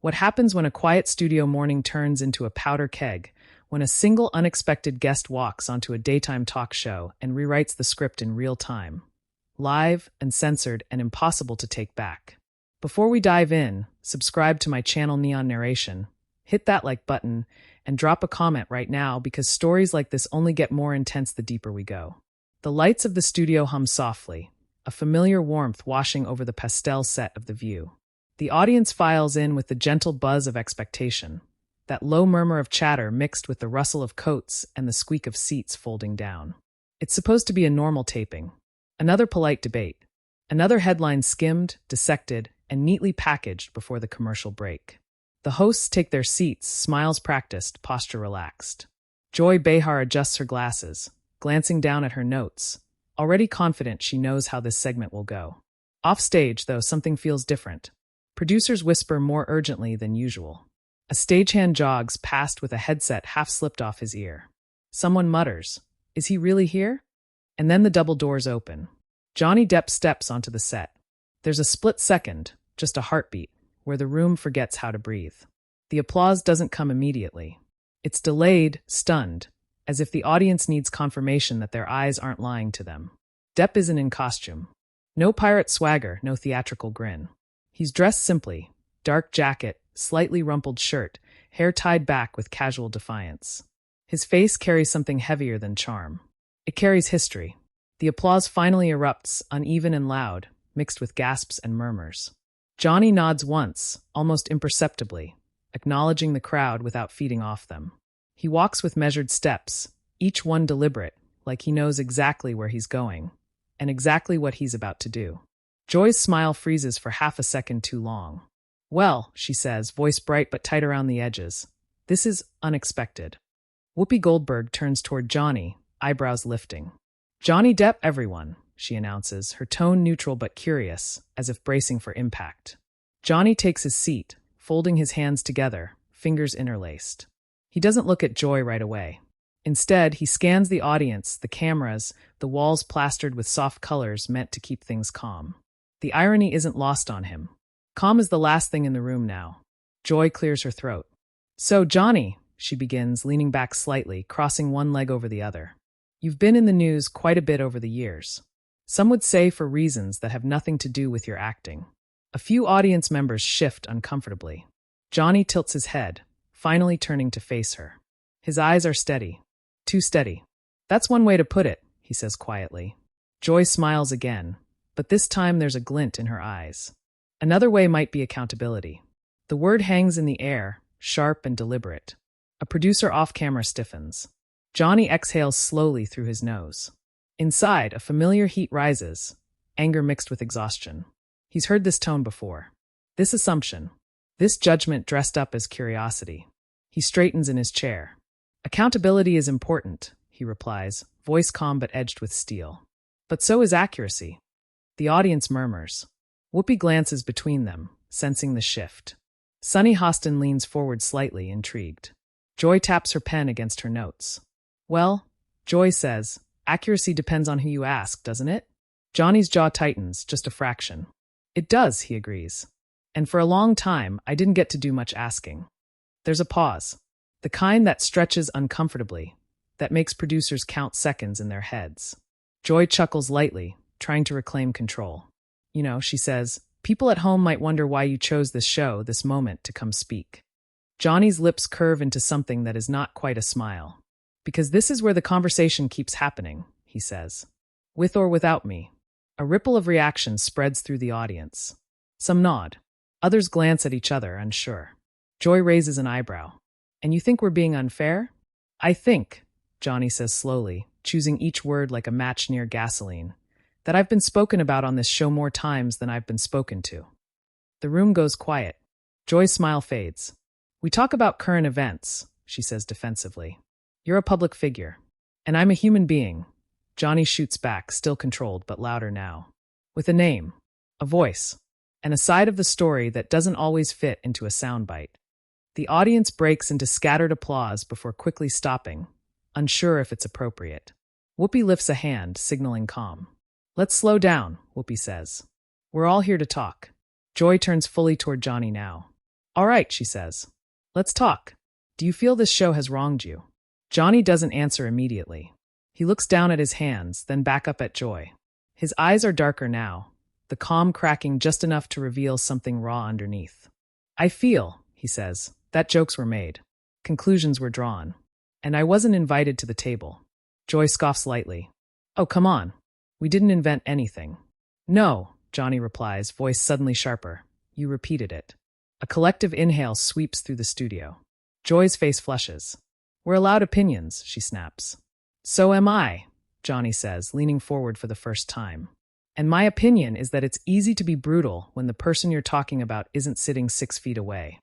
What happens when a quiet studio morning turns into a powder keg, when a single unexpected guest walks onto a daytime talk show and rewrites the script in real time. Live, uncensored, and impossible to take back. Before we dive in, subscribe to my channel Neon Narration, hit that like button, and drop a comment right now because stories like this only get more intense the deeper we go. The lights of the studio hum softly, a familiar warmth washing over the pastel set of The View. The audience files in with the gentle buzz of expectation, that low murmur of chatter mixed with the rustle of coats and the squeak of seats folding down. It's supposed to be a normal taping. Another polite debate. Another headline skimmed, dissected, and neatly packaged before the commercial break. The hosts take their seats, smiles practiced, posture relaxed. Joy Behar adjusts her glasses, glancing down at her notes, already confident she knows how this segment will go. Off stage, though, something feels different. Producers whisper more urgently than usual. A stagehand jogs past with a headset half slipped off his ear. Someone mutters, "Is he really here?" And then the double doors open. Johnny Depp steps onto the set. There's a split second, just a heartbeat, where the room forgets how to breathe. The applause doesn't come immediately. It's delayed, stunned, as if the audience needs confirmation that their eyes aren't lying to them. Depp isn't in costume. No pirate swagger, no theatrical grin. He's dressed simply, dark jacket, slightly rumpled shirt, hair tied back with casual defiance. His face carries something heavier than charm. It carries history. The applause finally erupts, uneven and loud, mixed with gasps and murmurs. Johnny nods once, almost imperceptibly, acknowledging the crowd without feeding off them. He walks with measured steps, each one deliberate, like he knows exactly where he's going, and exactly what he's about to do. Joy's smile freezes for half a second too long. "Well," she says, voice bright but tight around the edges, "this is unexpected." Whoopi Goldberg turns toward Johnny, eyebrows lifting. "Johnny Depp, everyone," she announces, her tone neutral but curious, as if bracing for impact. Johnny takes his seat, folding his hands together, fingers interlaced. He doesn't look at Joy right away. Instead, he scans the audience, the cameras, the walls plastered with soft colors meant to keep things calm. The irony isn't lost on him. Calm is the last thing in the room now. Joy clears her throat. "So, Johnny," she begins, leaning back slightly, crossing one leg over the other. "You've been in the news quite a bit over the years. Some would say for reasons that have nothing to do with your acting." A few audience members shift uncomfortably. Johnny tilts his head, finally turning to face her. His eyes are steady. Too steady. "That's one way to put it," he says quietly. Joy smiles again, but this time there's a glint in her eyes. Another way might be accountability. The word hangs in the air, sharp and deliberate. A producer off-camera stiffens. Johnny exhales slowly through his nose. Inside, a familiar heat rises, anger mixed with exhaustion. He's heard this tone before. This assumption. This judgment dressed up as curiosity. He straightens in his chair. "Accountability is important," he replies, voice calm but edged with steel. "But so is accuracy." The audience murmurs. Whoopi glances between them, sensing the shift. Sunny Hostin leans forward slightly, intrigued. Joy taps her pen against her notes. "Well," Joy says, "accuracy depends on who you ask, doesn't it?" Johnny's jaw tightens, just a fraction. "It does," he agrees. "And for a long time, I didn't get to do much asking." There's a pause. The kind that stretches uncomfortably, that makes producers count seconds in their heads. Joy chuckles lightly, trying to reclaim control. "You know," she says, "people at home might wonder why you chose this show, this moment, to come speak." Johnny's lips curve into something that is not quite a smile. "Because this is where the conversation keeps happening," he says. "With or without me." A ripple of reaction spreads through the audience. Some nod. Others glance at each other, unsure. Joy raises an eyebrow. "And you think we're being unfair?" "I think," Johnny says slowly, choosing each word like a match near gasoline, "that I've been spoken about on this show more times than I've been spoken to." The room goes quiet. Joy's smile fades. "We talk about current events," she says defensively. "You're a public figure. And I'm a human being." Johnny shoots back, still controlled, but louder now. "With a name, a voice, and a side of the story that doesn't always fit into a soundbite." The audience breaks into scattered applause before quickly stopping, unsure if it's appropriate. Whoopi lifts a hand, signaling calm. "Let's slow down," Whoopi says. "We're all here to talk." Joy turns fully toward Johnny now. All right, she says. Let's talk. Do you feel this show has wronged you? Johnny doesn't answer immediately. He looks down at his hands, then back up at Joy. His eyes are darker now, the calm cracking just enough to reveal something raw underneath. I feel, he says, that jokes were made. Conclusions were drawn. And I wasn't invited to the table. Joy scoffs lightly. Oh, come on. We didn't invent anything. No, Johnny replies, voice suddenly sharper. You repeated it. A collective inhale sweeps through the studio. Joy's face flushes. We're allowed opinions, she snaps. So am I, Johnny says, leaning forward for the first time. And my opinion is that it's easy to be brutal when the person you're talking about isn't sitting 6 feet away.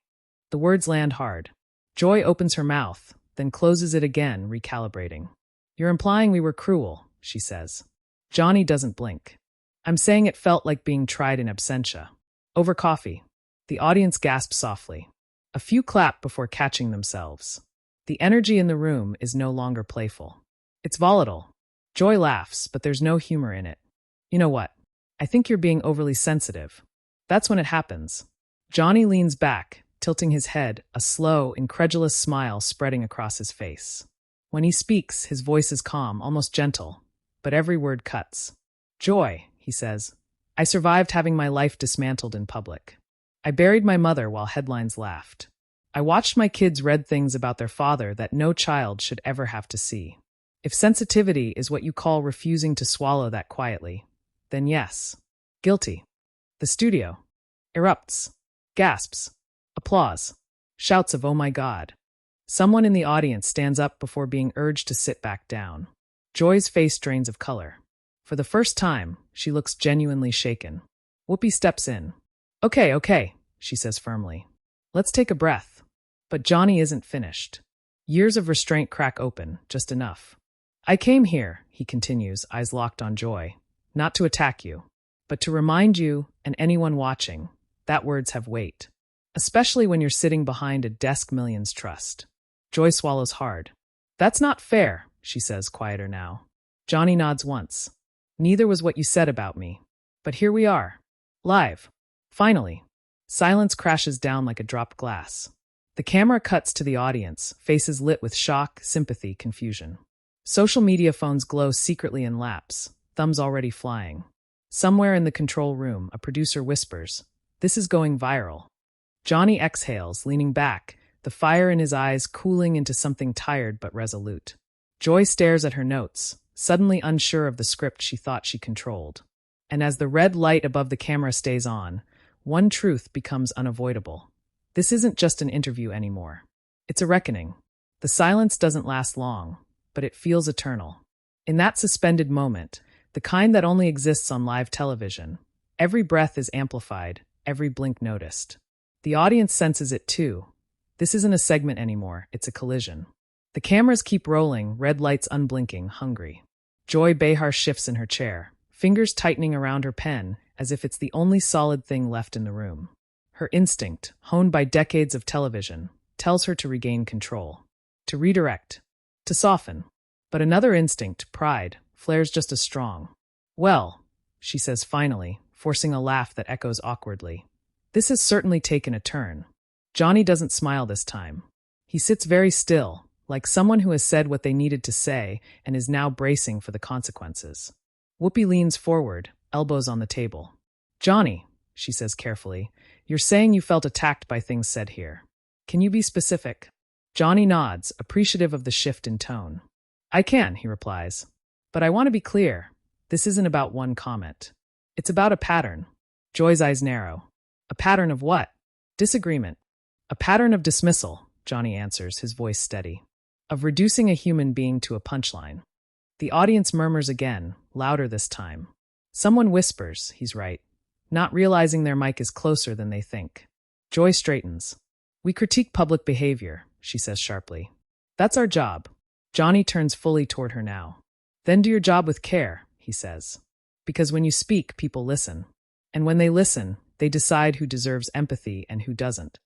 The words land hard. Joy opens her mouth, then closes it again, recalibrating. You're implying we were cruel, she says. Johnny doesn't blink. I'm saying it felt like being tried in absentia. Over coffee. The audience gasps softly. A few clap before catching themselves. The energy in the room is no longer playful. It's volatile. Joy laughs, but there's no humor in it. You know what? I think you're being overly sensitive. That's when it happens. Johnny leans back, tilting his head, a slow, incredulous smile spreading across his face. When he speaks, his voice is calm, almost gentle, but every word cuts. Joy, he says, I survived having my life dismantled in public. I buried my mother while headlines laughed. I watched my kids read things about their father that no child should ever have to see. If sensitivity is what you call refusing to swallow that quietly, then yes, guilty. The studio erupts, gasps, applause, shouts of "Oh my God." Someone in the audience stands up before being urged to sit back down. Joy's face drains of color. For the first time, she looks genuinely shaken. Whoopi steps in. Okay, she says firmly. Let's take a breath. But Johnny isn't finished. Years of restraint crack open, just enough. I came here, he continues, eyes locked on Joy, not to attack you, but to remind you, and anyone watching, that words have weight. Especially when you're sitting behind a desk millions trust. Joy swallows hard. That's not fair, she says, quieter now. Johnny nods once. Neither was what you said about me. But here we are. Live. Finally. Silence crashes down like a dropped glass. The camera cuts to the audience, faces lit with shock, sympathy, confusion. Social media phones glow secretly in laps, thumbs already flying. Somewhere in the control room, a producer whispers, "This is going viral." Johnny exhales, leaning back, the fire in his eyes cooling into something tired but resolute. Joy stares at her notes, suddenly unsure of the script she thought she controlled. And as the red light above the camera stays on, one truth becomes unavoidable. This isn't just an interview anymore. It's a reckoning. The silence doesn't last long, but it feels eternal. In that suspended moment, the kind that only exists on live television, every breath is amplified, every blink noticed. The audience senses it too. This isn't a segment anymore, it's a collision. The cameras keep rolling, red lights unblinking, hungry. Joy Behar shifts in her chair, fingers tightening around her pen as if it's the only solid thing left in the room. Her instinct, honed by decades of television, tells her to regain control, to redirect, to soften. But another instinct, pride, flares just as strong. Well, she says finally, forcing a laugh that echoes awkwardly. This has certainly taken a turn. Johnny doesn't smile this time. He sits very still, like someone who has said what they needed to say and is now bracing for the consequences. Whoopi leans forward, elbows on the table. Johnny, she says carefully, you're saying you felt attacked by things said here. Can you be specific? Johnny nods, appreciative of the shift in tone. I can, he replies. But I want to be clear. This isn't about one comment. It's about a pattern. Joy's eyes narrow. A pattern of what? Disagreement. A pattern of dismissal, Johnny answers, his voice steady. Of reducing a human being to a punchline. The audience murmurs again, louder this time. Someone whispers, he's right, not realizing their mic is closer than they think. Joy straightens. We critique public behavior, she says sharply. That's our job. Johnny turns fully toward her now. Then do your job with care, he says. Because when you speak, people listen. And when they listen, they decide who deserves empathy and who doesn't.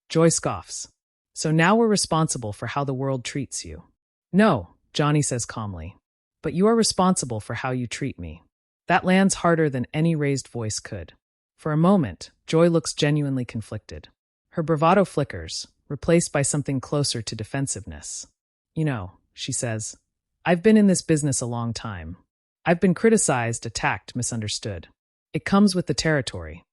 Joy scoffs. So now we're responsible for how the world treats you. No, Johnny says calmly. But you are responsible for how you treat me. That lands harder than any raised voice could. For a moment, Joy looks genuinely conflicted. Her bravado flickers, replaced by something closer to defensiveness. You know, she says, I've been in this business a long time. I've been criticized, attacked, misunderstood. It comes with the territory.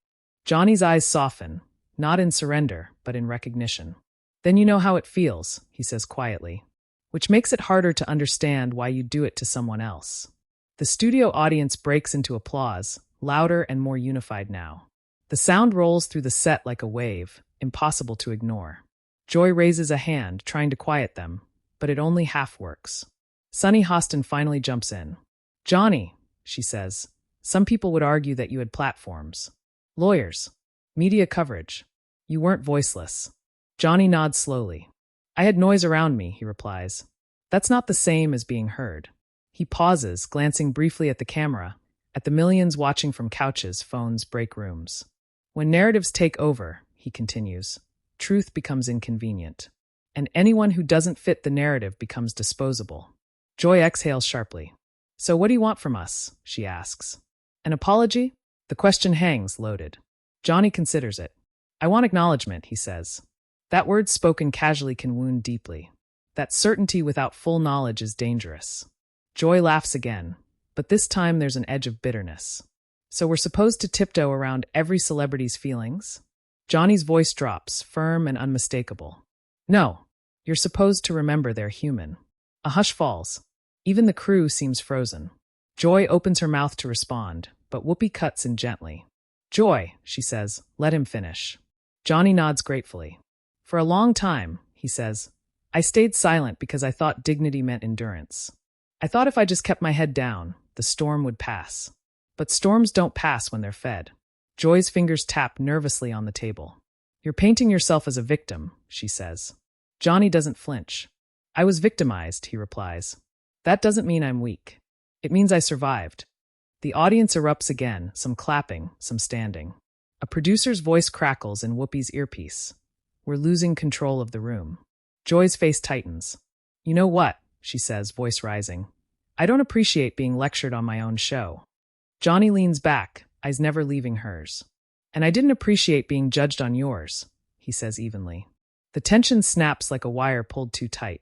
Johnny's eyes soften, not in surrender, but in recognition. Then you know how it feels, he says quietly, which makes it harder to understand why you do it to someone else. The studio audience breaks into applause, louder and more unified now. The sound rolls through the set like a wave, impossible to ignore. Joy raises a hand, trying to quiet them, but it only half works. Sunny Hostin finally jumps in. Johnny, she says, some people would argue that you had platforms. Lawyers. Media coverage. You weren't voiceless. Johnny nods slowly. I had noise around me, he replies. That's not the same as being heard. He pauses, glancing briefly at the camera, at the millions watching from couches, phones, break rooms. When narratives take over, he continues, truth becomes inconvenient. And anyone who doesn't fit the narrative becomes disposable. Joy exhales sharply. So what do you want from us? She asks. An apology? The question hangs, loaded. Johnny considers it. I want acknowledgement, he says. That word spoken casually can wound deeply. That certainty without full knowledge is dangerous. Joy laughs again, but this time there's an edge of bitterness. So we're supposed to tiptoe around every celebrity's feelings? Johnny's voice drops, firm and unmistakable. No, you're supposed to remember they're human. A hush falls. Even the crew seems frozen. Joy opens her mouth to respond, but Whoopi cuts in gently. Joy, she says, let him finish. Johnny nods gratefully. For a long time, he says, I stayed silent because I thought dignity meant endurance. I thought if I just kept my head down, the storm would pass. But storms don't pass when they're fed. Joy's fingers tap nervously on the table. You're painting yourself as a victim, she says. Johnny doesn't flinch. I was victimized, he replies. That doesn't mean I'm weak. It means I survived. The audience erupts again, some clapping, some standing. A producer's voice crackles in Whoopi's earpiece. We're losing control of the room. Joy's face tightens. You know what? She says, voice rising. I don't appreciate being lectured on my own show. Johnny leans back, eyes never leaving hers. And I didn't appreciate being judged on yours, he says evenly. The tension snaps like a wire pulled too tight.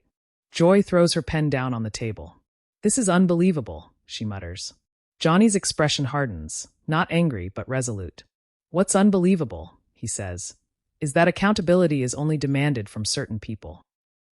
Joy throws her pen down on the table. This is unbelievable, she mutters. Johnny's expression hardens, not angry but resolute. What's unbelievable, he says, is that accountability is only demanded from certain people.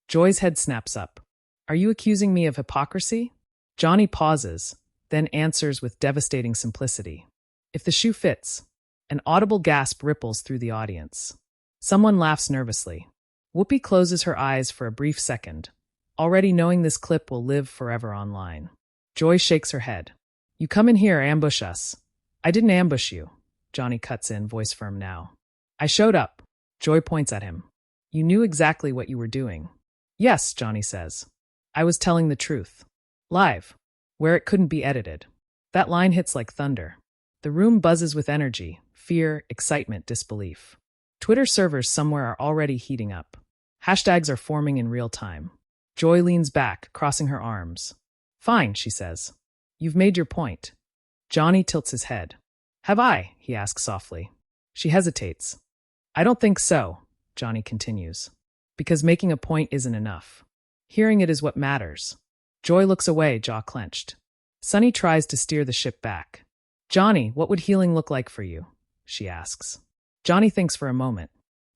Joy's head snaps up. Are you accusing me of hypocrisy? Johnny pauses, then answers with devastating simplicity. If the shoe fits. An audible gasp ripples through the audience. Someone laughs nervously. Whoopi closes her eyes for a brief second, already knowing this clip will live forever online. Joy shakes her head. You come in here, ambush us. I didn't ambush you. Johnny cuts in, voice firm now. I showed up. Joy points at him. You knew exactly what you were doing. Yes, Johnny says. I was telling the truth. Live. Where it couldn't be edited. That line hits like thunder. The room buzzes with energy, fear, excitement, disbelief. Twitter servers somewhere are already heating up. Hashtags are forming in real time. Joy leans back, crossing her arms. Fine, she says. You've made your point. Johnny tilts his head. Have I? He asks softly. She hesitates. I don't think so, Johnny continues. Because making a point isn't enough. Hearing it is what matters. Joy looks away, jaw clenched. Sunny tries to steer the ship back. Johnny, what would healing look like for you? She asks. Johnny thinks for a moment.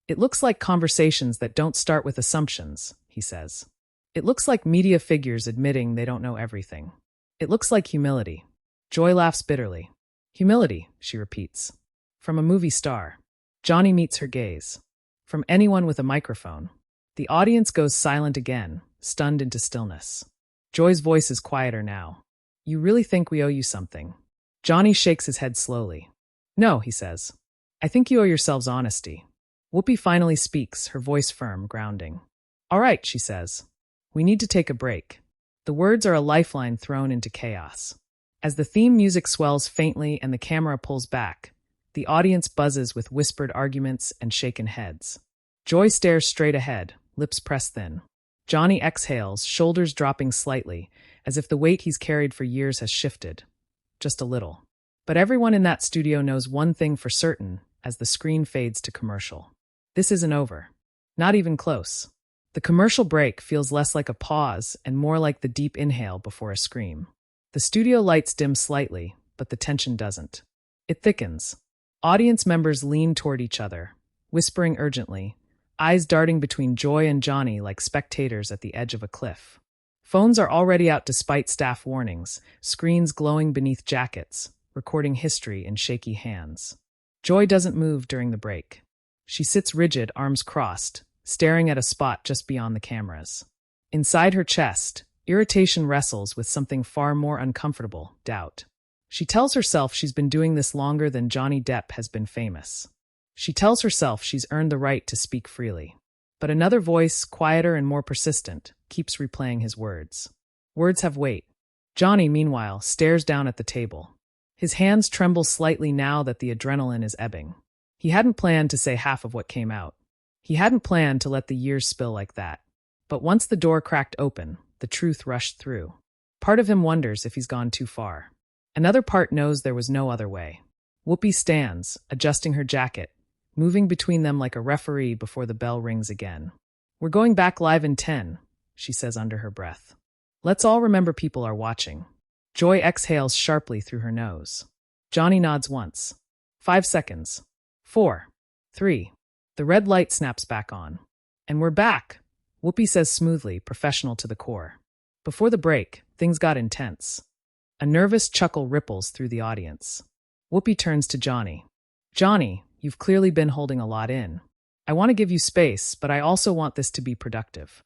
It looks like conversations that don't start with assumptions, he says. It looks like media figures admitting they don't know everything. It looks like humility. Joy laughs bitterly. Humility, she repeats. From a movie star. Johnny meets her gaze. From anyone with a microphone. The audience goes silent again, stunned into stillness. Joy's voice is quieter now. You really think we owe you something? Johnny shakes his head slowly. No, he says. I think you owe yourselves honesty. Whoopi finally speaks, her voice firm, grounding. All right, she says. We need to take a break. The words are a lifeline thrown into chaos. As the theme music swells faintly and the camera pulls back, the audience buzzes with whispered arguments and shaken heads. Joy stares straight ahead, lips pressed thin. Johnny exhales, shoulders dropping slightly, as if the weight he's carried for years has shifted. Just a little. But everyone in that studio knows one thing for certain as the screen fades to commercial. This isn't over. Not even close. The commercial break feels less like a pause and more like the deep inhale before a scream. The studio lights dim slightly, but the tension doesn't. It thickens. Audience members lean toward each other, whispering urgently, eyes darting between Joy and Johnny like spectators at the edge of a cliff. Phones are already out despite staff warnings, screens glowing beneath jackets, recording history in shaky hands. Joy doesn't move during the break. She sits rigid, arms crossed, staring at a spot just beyond the cameras. Inside her chest, irritation wrestles with something far more uncomfortable, doubt. She tells herself she's been doing this longer than Johnny Depp has been famous. She tells herself she's earned the right to speak freely. But another voice, quieter and more persistent, keeps replaying his words. Words have weight. Johnny, meanwhile, stares down at the table. His hands tremble slightly now that the adrenaline is ebbing. He hadn't planned to say half of what came out. He hadn't planned to let the years spill like that. But once the door cracked open, the truth rushed through. Part of him wonders if he's gone too far. Another part knows there was no other way. Whoopi stands, adjusting her jacket, moving between them like a referee before the bell rings again. "We're going back live in 10, she says under her breath. "Let's all remember people are watching." Joy exhales sharply through her nose. Johnny nods once. 5 seconds. 4. 3. The red light snaps back on. "And we're back," Whoopi says smoothly, professional to the core. Before the break, things got intense. A nervous chuckle ripples through the audience. Whoopi turns to Johnny. "Johnny, you've clearly been holding a lot in. I want to give you space, but I also want this to be productive."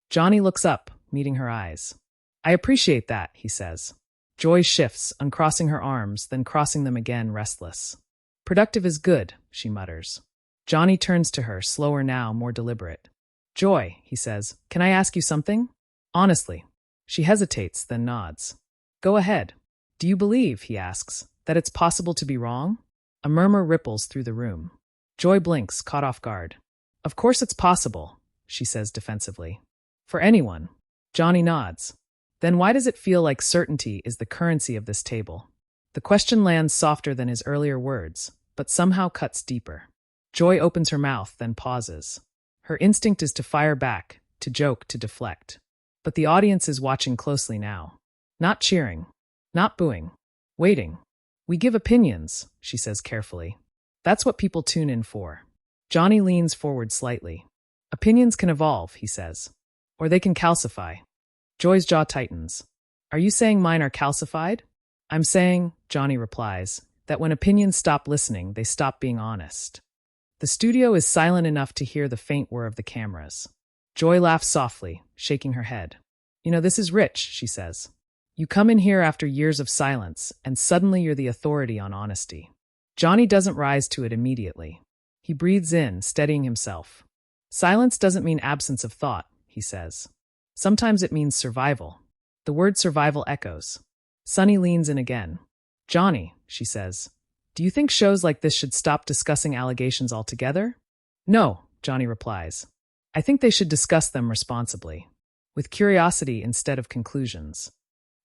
Johnny looks up, meeting her eyes. "I appreciate that," he says. Joy shifts, uncrossing her arms, then crossing them again, restless. "Productive is good," she mutters. Johnny turns to her, slower now, more deliberate. "Joy," he says, "can I ask you something? Honestly." She hesitates, then nods. "Go ahead." "Do you believe," he asks, "that it's possible to be wrong?" A murmur ripples through the room. Joy blinks, caught off guard. "Of course it's possible," she says defensively. "For anyone." Johnny nods. "Then why does it feel like certainty is the currency of this table?" The question lands softer than his earlier words, but somehow cuts deeper. Joy opens her mouth, then pauses. Her instinct is to fire back, to joke, to deflect. But the audience is watching closely now. Not cheering. Not booing. Waiting. "We give opinions," she says carefully. "That's what people tune in for." Johnny leans forward slightly. "Opinions can evolve," he says. "Or they can calcify." Joy's jaw tightens. "Are you saying mine are calcified?" "I'm saying," Johnny replies, "that when opinions stop listening, they stop being honest." The studio is silent enough to hear the faint whir of the cameras. Joy laughs softly, shaking her head. "You know, this is rich," she says. "You come in here after years of silence, and suddenly you're the authority on honesty." Johnny doesn't rise to it immediately. He breathes in, steadying himself. "Silence doesn't mean absence of thought," he says. "Sometimes it means survival." The word survival echoes. Sunny leans in again. "Johnny," she says, "do you think shows like this should stop discussing allegations altogether?" "No," Johnny replies. "I think they should discuss them responsibly, with curiosity instead of conclusions."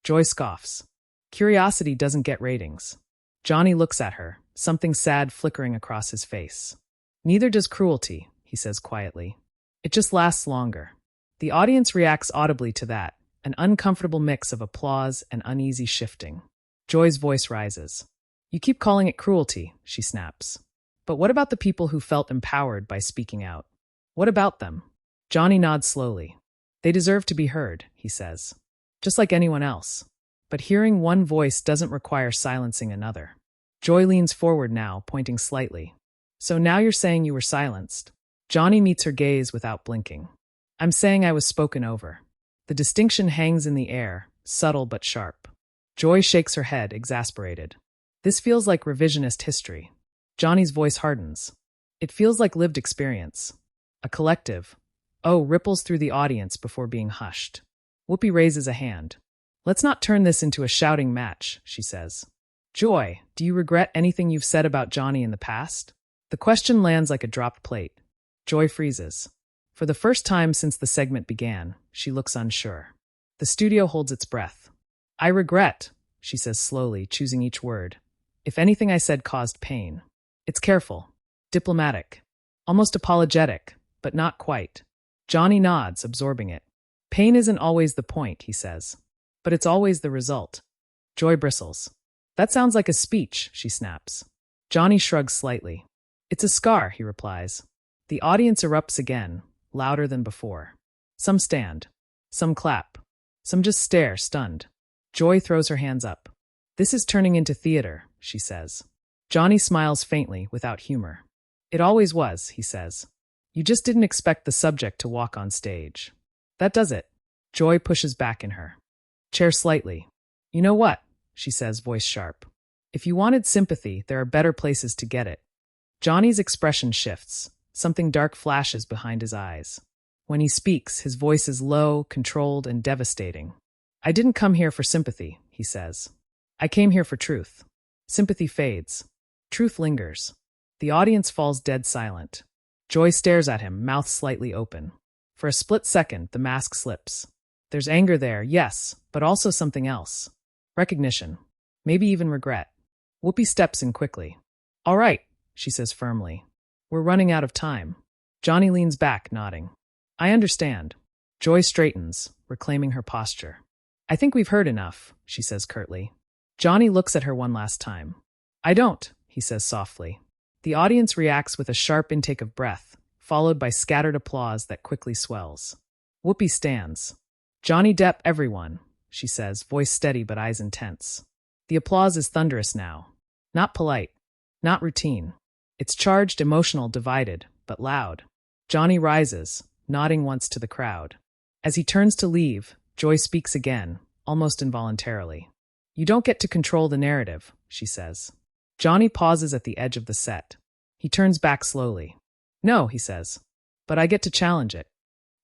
Joy scoffs. "Curiosity doesn't get ratings." Johnny looks at her, something sad flickering across his face. "Neither does cruelty," he says quietly. "It just lasts longer." The audience reacts audibly to that, an uncomfortable mix of applause and uneasy shifting. Joy's voice rises. "You keep calling it cruelty," she snaps. "But what about the people who felt empowered by speaking out? What about them?" Johnny nods slowly. "They deserve to be heard," he says. "Just like anyone else. But hearing one voice doesn't require silencing another." Joy leans forward now, pointing slightly. "So now you're saying you were silenced?" Johnny meets her gaze without blinking. "I'm saying I was spoken over." The distinction hangs in the air, subtle but sharp. Joy shakes her head, exasperated. "This feels like revisionist history." Johnny's voice hardens. "It feels like lived experience. A collective. Oh, ripples through the audience before being hushed." Whoopi raises a hand. "Let's not turn this into a shouting match," she says. "Joy, do you regret anything you've said about Johnny in the past?" The question lands like a dropped plate. Joy freezes. For the first time since the segment began, she looks unsure. The studio holds its breath. "I regret," she says slowly, choosing each word. "If anything I said caused pain." It's careful. Diplomatic. almost apologetic, but not quite. Johnny nods, absorbing it. Pain isn't always the point, he says. But it's always the result. Joy bristles. That sounds like a speech, she snaps. Johnny shrugs slightly. It's a scar, he replies. The audience erupts again, louder than before. Some stand. Some clap. Some just stare, stunned. Joy throws her hands up. This is turning into theater, she says. Johnny smiles faintly, without humor. It always was, he says. You just didn't expect the subject to walk on stage. That does it. Joy pushes back in her chair slightly. You know what? She says, voice sharp. If you wanted sympathy, there are better places to get it. Johnny's expression shifts. Something dark flashes behind his eyes. When he speaks, his voice is low, controlled, and devastating. I didn't come here for sympathy, he says. I came here for truth. Sympathy fades. Truth lingers. The audience falls dead silent. Joy stares at him, mouth slightly open. For a split second, the mask slips. There's anger there, yes, but also something else. Recognition. Maybe even regret. Whoopi steps in quickly. All right, she says firmly. We're running out of time. Johnny leans back, nodding. I understand. Joy straightens, reclaiming her posture. I think we've heard enough, she says curtly. Johnny looks at her one last time. I don't, he says softly. The audience reacts with a sharp intake of breath, followed by scattered applause that quickly swells. Whoopi stands. Johnny Depp, everyone, she says, voice steady but eyes intense. The applause is thunderous now. Not polite. Not routine. It's charged, emotional, divided, but loud. Johnny rises, nodding once to the crowd. As he turns to leave, Joy speaks again, almost involuntarily. You don't get to control the narrative, she says. Johnny pauses at the edge of the set. He turns back slowly. No, he says, but I get to challenge it.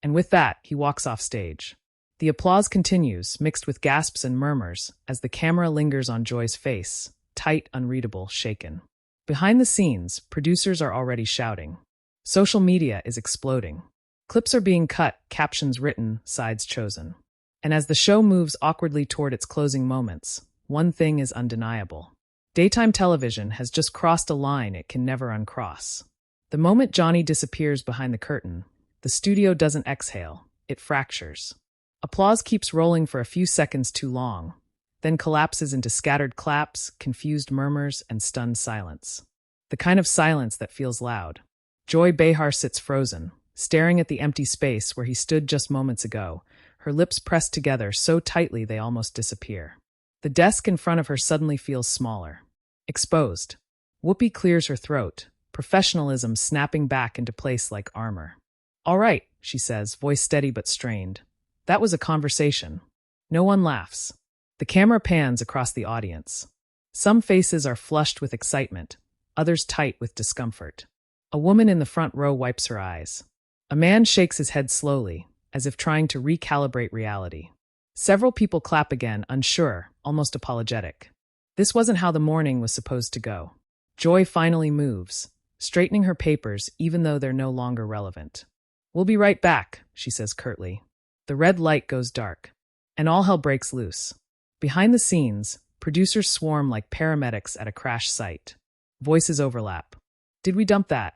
And with that, he walks off stage. The applause continues, mixed with gasps and murmurs, as the camera lingers on Joy's face, tight, unreadable, shaken. Behind the scenes, producers are already shouting. Social media is exploding. Clips are being cut, captions written, sides chosen. And as the show moves awkwardly toward its closing moments, one thing is undeniable. Daytime television has just crossed a line it can never uncross. The moment Johnny disappears behind the curtain, the studio doesn't exhale, it fractures. Applause keeps rolling for a few seconds too long, then collapses into scattered claps, confused murmurs, and stunned silence. The kind of silence that feels loud. Joy Behar sits frozen, staring at the empty space where he stood just moments ago, her lips pressed together so tightly they almost disappear. The desk in front of her suddenly feels smaller. Exposed. Whoopi clears her throat, professionalism snapping back into place like armor. All right, she says, voice steady but strained. That was a conversation. No one laughs. The camera pans across the audience. Some faces are flushed with excitement, others tight with discomfort. A woman in the front row wipes her eyes. A man shakes his head slowly, as if trying to recalibrate reality. Several people clap again, unsure, almost apologetic. This wasn't how the morning was supposed to go. Joy finally moves, straightening her papers even though they're no longer relevant. We'll be right back, she says curtly. The red light goes dark, and all hell breaks loose. Behind the scenes, producers swarm like paramedics at a crash site. Voices overlap. Did we dump that?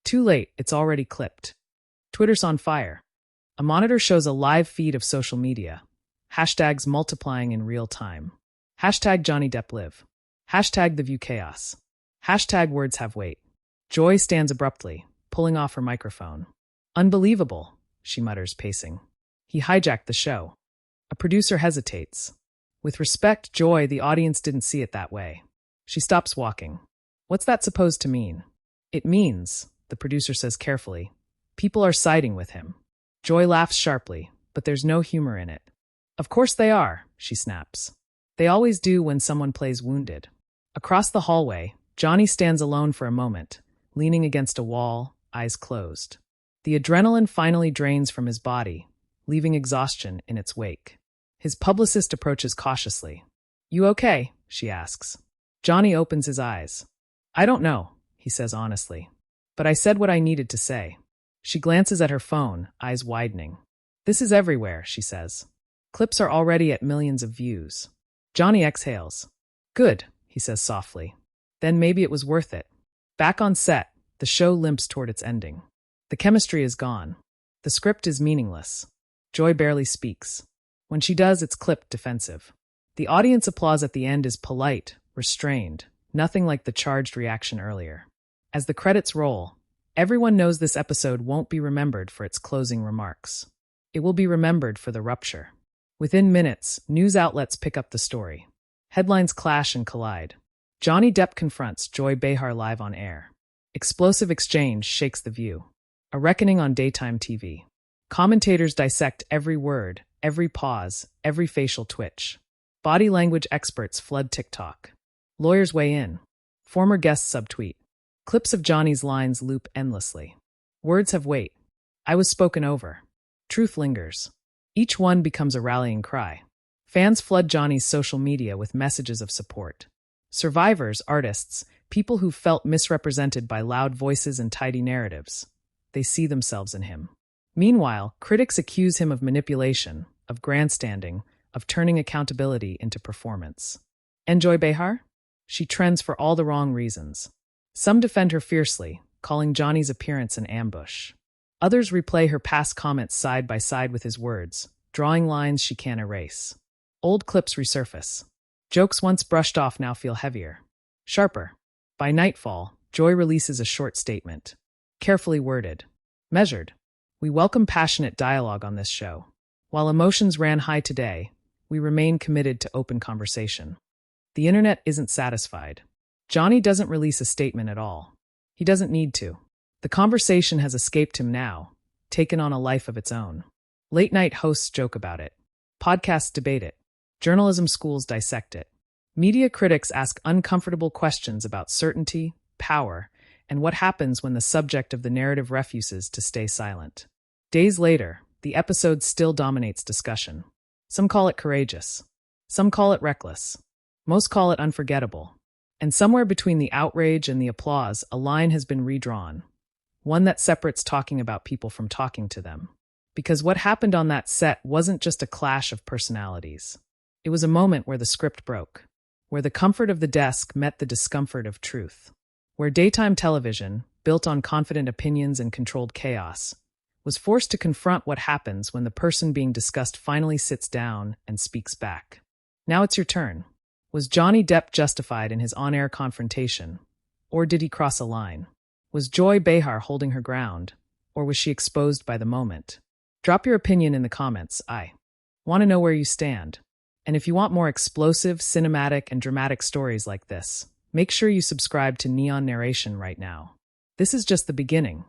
Too late, it's already clipped. Twitter's on fire. A monitor shows a live feed of social media. Hashtags multiplying in real time. Hashtag Johnny Depp live. Hashtag the view chaos. Hashtag words have weight. Joy stands abruptly, pulling off her microphone. Unbelievable, she mutters, pacing. He hijacked the show. A producer hesitates. With respect, Joy, the audience didn't see it that way. She stops walking. What's that supposed to mean? It means, the producer says carefully, people are siding with him. Joy laughs sharply, but there's no humor in it. Of course they are, she snaps. They always do when someone plays wounded. Across the hallway, Johnny stands alone for a moment, leaning against a wall, eyes closed. The adrenaline finally drains from his body, leaving exhaustion in its wake. His publicist approaches cautiously. You okay? She asks. Johnny opens his eyes. I don't know, he says honestly. But I said what I needed to say. She glances at her phone, eyes widening. This is everywhere, she says. Clips are already at millions of views. Johnny exhales. Good, he says softly. Then maybe it was worth it. Back on set, The show limps toward its ending. The chemistry is gone. The script is meaningless. Joy barely speaks. When she does, it's clipped defensive. The audience applause at the end is polite, restrained, nothing like the charged reaction earlier. As the credits roll, everyone knows this episode won't be remembered for its closing remarks. It will be remembered for the rupture. Within minutes, news outlets pick up the story. Headlines clash and collide. Johnny Depp confronts Joy Behar live on air. Explosive exchange shakes the view. A reckoning on daytime TV. Commentators dissect every word, every pause, every facial twitch. Body language experts flood TikTok. Lawyers weigh in. Former guests subtweet. Clips of Johnny's lines loop endlessly. Words have weight. I was spoken over. Truth lingers. Each one becomes a rallying cry. Fans flood Johnny's social media with messages of support. Survivors, artists, people who felt misrepresented by loud voices and tidy narratives. They see themselves in him. Meanwhile, critics accuse him of manipulation, of grandstanding, of turning accountability into performance. And Joy Behar? She trends for all the wrong reasons. Some defend her fiercely, calling Johnny's appearance an ambush. Others replay her past comments side by side with his words, drawing lines she can't erase. Old clips resurface. Jokes once brushed off now feel heavier. Sharper. By nightfall, Joy releases a short statement. Carefully worded. Measured. We welcome passionate dialogue on this show. While emotions ran high today, we remain committed to open conversation. The internet isn't satisfied. Johnny doesn't release a statement at all. He doesn't need to. The conversation has escaped him now, taken on a life of its own. Late-night hosts joke about it. Podcasts debate it. Journalism schools dissect it. Media critics ask uncomfortable questions about certainty, power, and what happens when the subject of the narrative refuses to stay silent. Days later, the episode still dominates discussion. Some call it courageous. Some call it reckless. Most call it unforgettable. And somewhere between the outrage and the applause, a line has been redrawn. One that separates talking about people from talking to them. Because what happened on that set wasn't just a clash of personalities. It was a moment where the script broke. Where the comfort of the desk met the discomfort of truth. Where daytime television, built on confident opinions and controlled chaos, was forced to confront what happens when the person being discussed finally sits down and speaks back. Now it's your turn. Was Johnny Depp justified in his on-air confrontation? Or did he cross a line? Was Joy Behar holding her ground? Or was she exposed by the moment? Drop your opinion in the comments. I want to know where you stand. And if you want more explosive, cinematic, and dramatic stories like this, make sure you subscribe to Neon Narration right now. This is just the beginning.